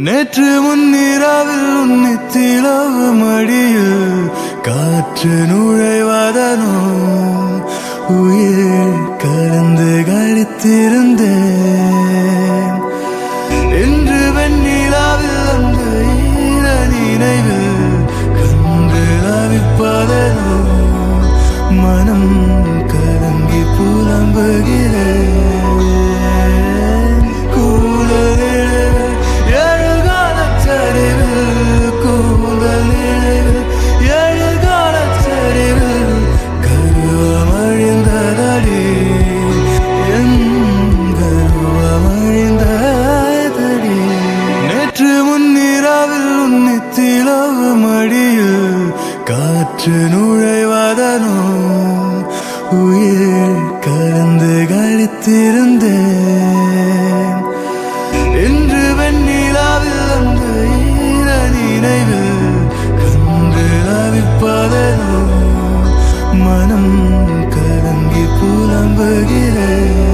நேற்று முன்னிரவில் உன்னித்திலவு மடியில் காற்று நுழைவதனோ உயிர் கலந்து கழித்திருந்தேன். இன்று வெண்ணிலாவில் அந்த ஈர நினைவில் கண்டு அவிப்பதனோ மனம் கலங்கி புலம்புகிறேன். மடியில் காற்று நுழைவதனோ உயிர் கலந்து கழித்திருந்தேன். இன்று வெண்ணிலாவில் அந்த ஈர நினைவில் கண்டு அவிப்பதனோ மனம் கலங்கி புலம்புகிறேன்.